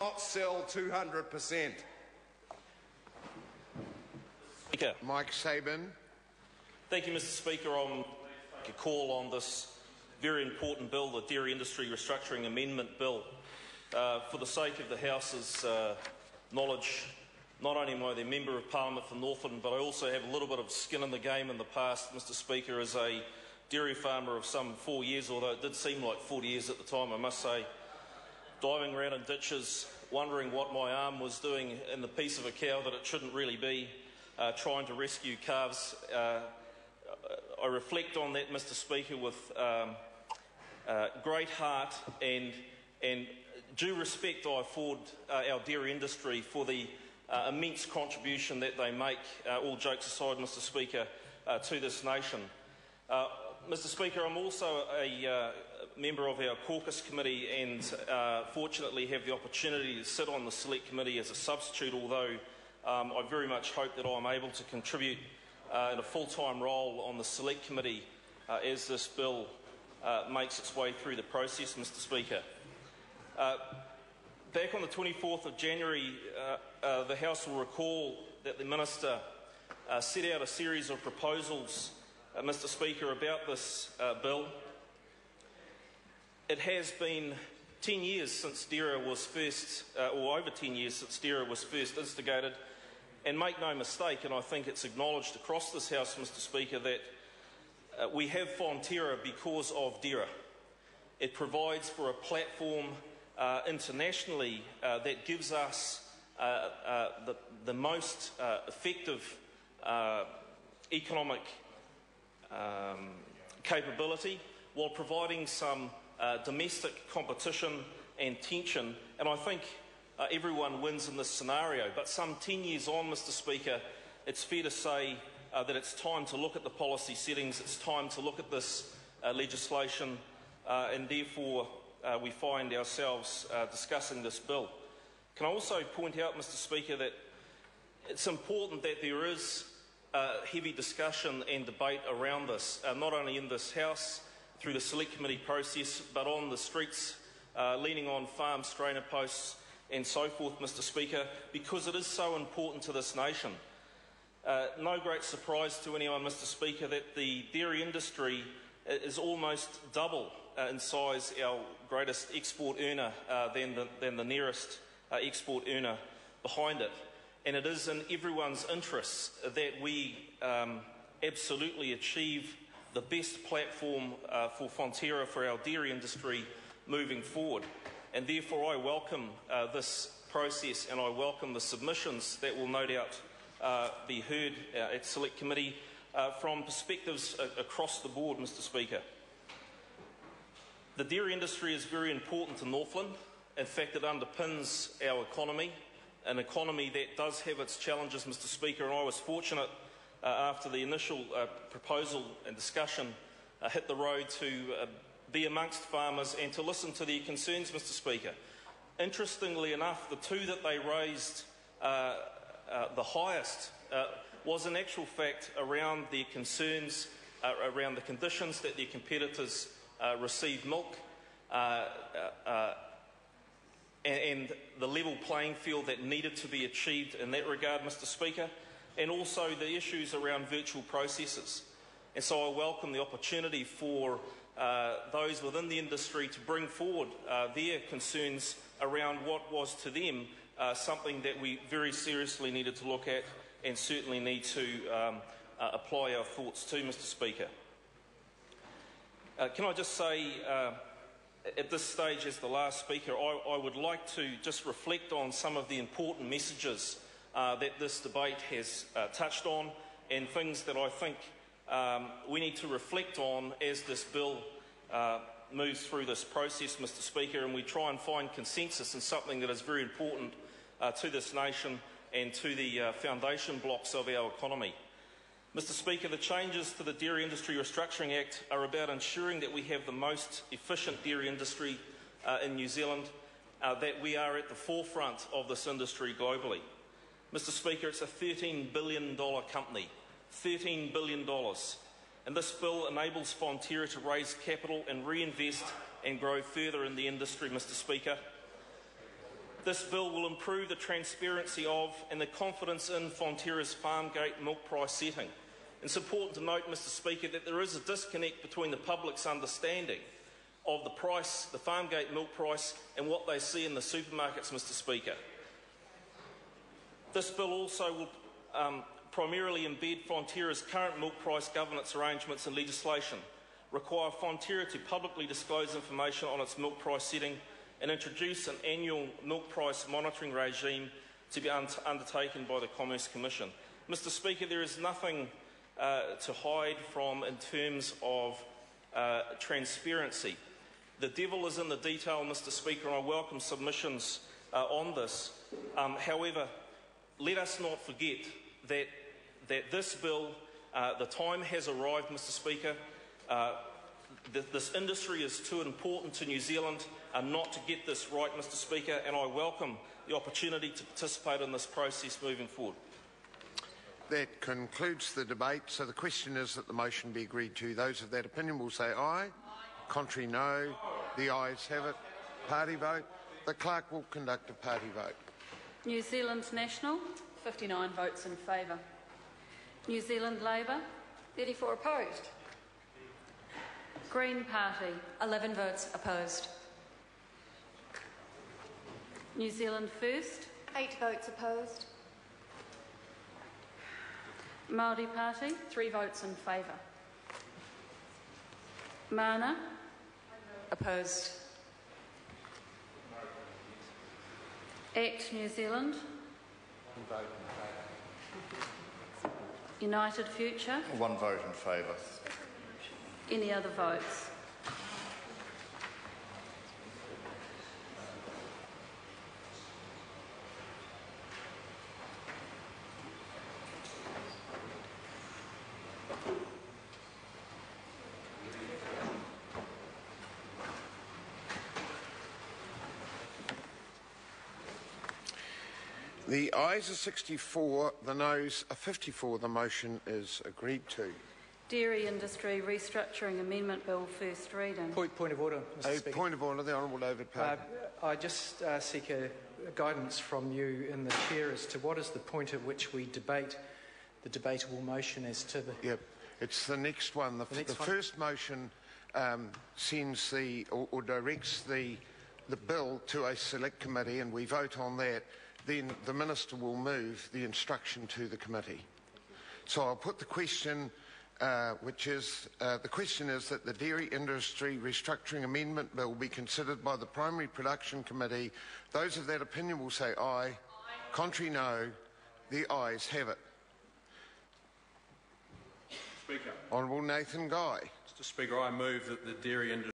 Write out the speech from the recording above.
Not sell 200%. Speaker. Mike Sabin. Thank you, Mr. Speaker. I'm making a call on this very important bill, the Dairy Industry Restructuring Amendment Bill. For the sake of the House's knowledge, not only am I the Member of Parliament for Northland, but I also have a little bit of skin in the game in the past, Mr. Speaker, as a dairy farmer of some 4 years, although it did seem like 40 years at the time, I must say. Diving around in ditches, wondering what my arm was doing in the piece of a cow that it shouldn't really be, trying to rescue calves. I reflect on that, Mr. Speaker, with great heart and due respect I afford our dairy industry for the immense contribution that they make, all jokes aside, Mr. Speaker, to this nation. Mr. Speaker, I'm also a member of our caucus committee and fortunately have the opportunity to sit on the select committee as a substitute, although I very much hope that I'm able to contribute in a full-time role on the select committee as this bill makes its way through the process, Mr. Speaker. Back on the 24th of January, the House will recall that the Minister set out a series of proposals, Mr. Speaker, about this bill. It has been 10 years since DERA was first, or over 10 years since DERA was first instigated, and make no mistake, and I think it's acknowledged across this House, Mr. Speaker, that we have Fonterra because of DERA. It provides for a platform internationally that gives us the most effective economic capability while providing some domestic competition and tension, and I think everyone wins in this scenario. But some 10 years on, Mr. Speaker, it's fair to say that it's time to look at the policy settings, it's time to look at this legislation, and therefore we find ourselves discussing this bill. Can I also point out, Mr. Speaker, that it's important that there is heavy discussion and debate around this, not only in this House through the select committee process, but on the streets, leaning on farm strainer posts and so forth, Mr. Speaker, because it is so important to this nation. No great surprise to anyone, Mr. Speaker, that the dairy industry is almost double in size our greatest export earner than the nearest export earner behind it. And it is in everyone's interests that we absolutely achieve the best platform for Fonterra, for our dairy industry moving forward. And therefore I welcome this process, and I welcome the submissions that will no doubt be heard at Select Committee from perspectives across the board, Mr. Speaker. The dairy industry is very important to Northland. In fact, it underpins our economy, an economy that does have its challenges, Mr. Speaker, and I was fortunate after the initial proposal and discussion hit the road to be amongst farmers and to listen to their concerns, Mr. Speaker. Interestingly enough, the two that they raised the highest was in actual fact around their concerns around the conditions that their competitors receive milk and the level playing field that needed to be achieved in that regard, Mr. Speaker, and also the issues around virtual processes. And so I welcome the opportunity for those within the industry to bring forward their concerns around what was to them something that we very seriously needed to look at and certainly need to apply our thoughts to, Mr. Speaker. Can I just say, at this stage as the last speaker, I would like to just reflect on some of the important messages that this debate has touched on, and things that I think we need to reflect on as this bill moves through this process, Mr. Speaker, and we try and find consensus in something that is very important to this nation and to the foundation blocks of our economy. Mr. Speaker, the changes to the Dairy Industry Restructuring Act are about ensuring that we have the most efficient dairy industry in New Zealand, that we are at the forefront of this industry globally. Mr. Speaker, it's a $13 billion company, $13 billion. And this bill enables Fonterra to raise capital and reinvest and grow further in the industry, Mr. Speaker. This bill will improve the transparency of and the confidence in Fonterra's farmgate milk price setting. It's important to note, Mr Speaker, that there is a disconnect between the public's understanding of the price, the farmgate milk price, and what they see in the supermarkets, Mr Speaker. This bill also will primarily embed Fonterra's current milk price governance arrangements and legislation, require Fonterra to publicly disclose information on its milk price setting, and introduce an annual milk price monitoring regime to be undertaken by the Commerce Commission. Mr Speaker, there is nothing to hide from in terms of transparency. The devil is in the detail, Mr Speaker, and I welcome submissions on this. However, let us not forget that this bill, the time has arrived, Mr Speaker. This industry is too important to New Zealand not to get this right, Mr Speaker, and I welcome the opportunity to participate in this process moving forward. That concludes the debate. So the question is that the motion be agreed to. Those of that opinion will say aye. Contrary, no. The ayes have it. Party vote. The clerk will conduct a party vote. New Zealand National, 59 votes in favour. New Zealand Labour, 34 opposed. Green Party, 11 votes opposed. New Zealand First, 8 votes opposed. Māori Party, 3 votes in favour. Mana, Opposed. ACT New Zealand, United Future, 1 vote in favour. any other votes? The ayes are 64, the noes are 54. The motion is agreed to. Dairy Industry Restructuring Amendment Bill, first reading. Point of order, Mr Speaker. Point of order, the Honourable David Parker. I just seek a guidance from you in the Chair as to what is the point at which we debate the debatable motion as to the... Yep, it's the next one. The first motion sends or directs the bill to a select committee and we vote on that. Then the Minister will move the instruction to the committee. So I'll put the question, the question is that the Dairy Industry Restructuring Amendment Bill be considered by the Primary Production Committee. Those of that opinion will say aye. Aye. Contrary, no. The ayes have it. Speaker. Honourable Nathan Guy. Mr Speaker, I move that the Dairy Industry